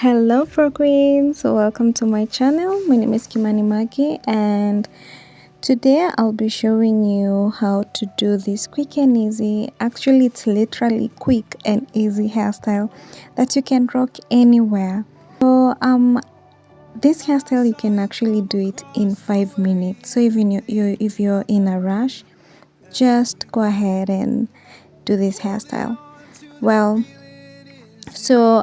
Hello Fro Queens, so welcome to my channel. My name is Kimani Magi, and today I'll be showing you how to do this quick and easy, actually it's literally quick and easy hairstyle that you can rock anywhere. So this hairstyle you can actually do it in 5 minutes. So even if you're in a rush, just go ahead and do this hairstyle. Well, so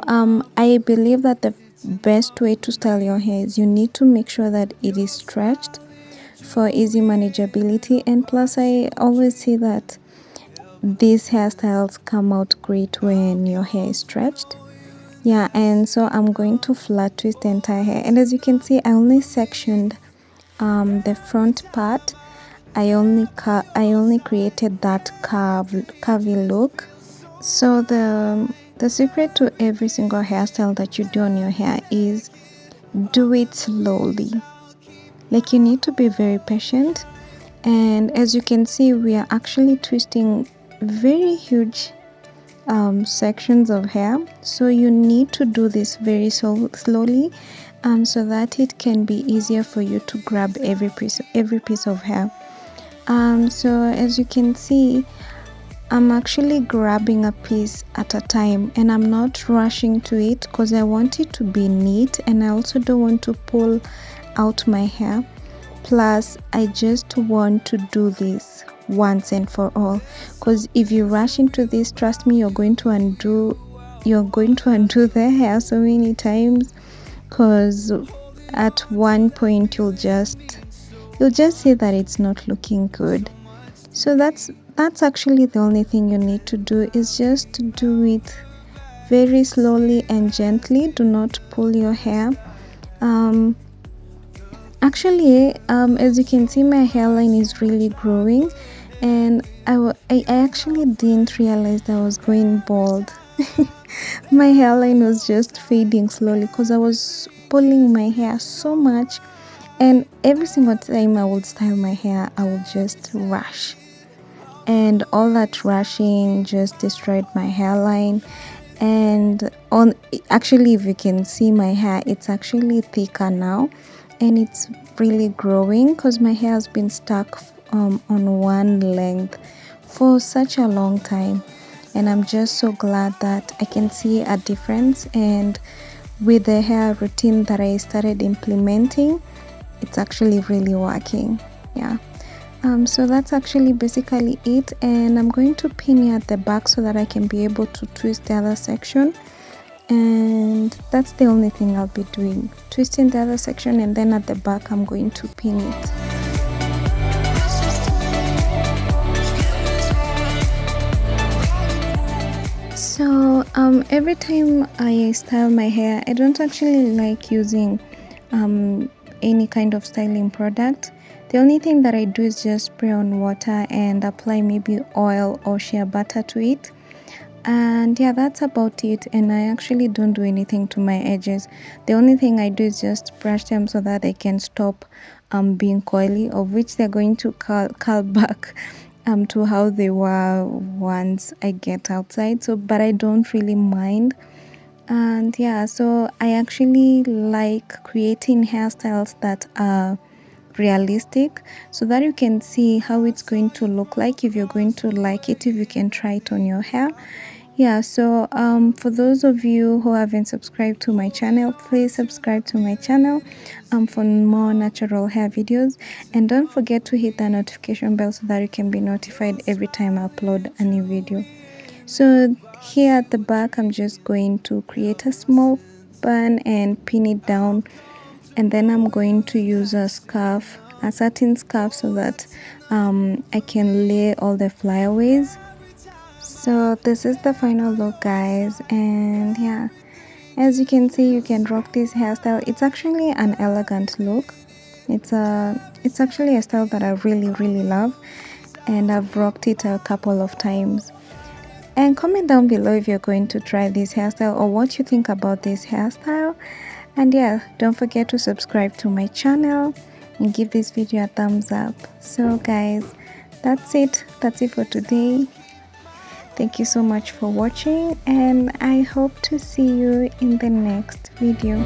I believe that the best way to style your hair is you need to make sure that it is stretched for easy manageability, and plus I always say that these hairstyles come out great when your hair is stretched. Yeah, and so I'm going to flat twist the entire hair, and as you can see I only sectioned the front part. I only created that curvy look. So the secret to every single hairstyle that you do on your hair is do it slowly. Like, you need to be very patient, and as you can see we are actually twisting very huge sections of hair, so you need to do this very slowly so that it can be easier for you to grab every piece of hair. So as you can see, I'm actually grabbing a piece at a time, and I'm not rushing to it because I want it to be neat, and I also don't want to pull out my hair. Plus I just want to do this once and for all, because if you rush into this, trust me, you're going to undo the hair so many times, because at one point you'll just say that it's not looking good. So that's actually the only thing you need to do, is just to do it very slowly and gently. Do not pull your hair. Actually, as you can see, my hairline is really growing, and I actually didn't realize that I was going bald. My hairline was just fading slowly because I was pulling my hair so much, and every single time I would style my hair I would just rush, and all that rushing just destroyed my hairline. And actually, if you can see my hair, it's actually thicker now, and it's really growing because my hair has been stuck on one length for such a long time, and I'm just so glad that I can see a difference. And with the hair routine that I started implementing, it's actually really working. Yeah. So that's actually basically it, and I'm going to pin it at the back so that I can be able to twist the other section, and that's the only thing I'll be doing, twisting the other section, and then at the back I'm going to pin it. So every time I style my hair, I don't actually like using any kind of styling product. The only thing that I do is just spray on water and apply maybe oil or shea butter to it, and yeah, that's about it. And I actually don't do anything to my edges. The only thing I do is just brush them so that they can stop being coily, of which they're going to curl back to how they were once I get outside. So but I don't really mind. And yeah, so I actually like creating hairstyles that are realistic, so that you can see how it's going to look like, if you're going to like it, if you can try it on your hair. Yeah, so for those of you who haven't subscribed to my channel, please subscribe to my channel for more natural hair videos, and don't forget to hit the notification bell so that you can be notified every time I upload a new video. So here at the back, I'm just going to create a small bun and pin it down, and then I'm going to use a satin scarf, so that I can lay all the flyaways. So this is the final look, guys, and yeah, as you can see, you can rock this hairstyle. It's actually an elegant look. It's actually a style that I really love, and I've rocked it a couple of times. And comment down below if you're going to try this hairstyle or what you think about this hairstyle. And yeah, don't forget to subscribe to my channel and give this video a thumbs up. So guys, that's it for today. Thank you so much for watching, and I hope to see you in the next video.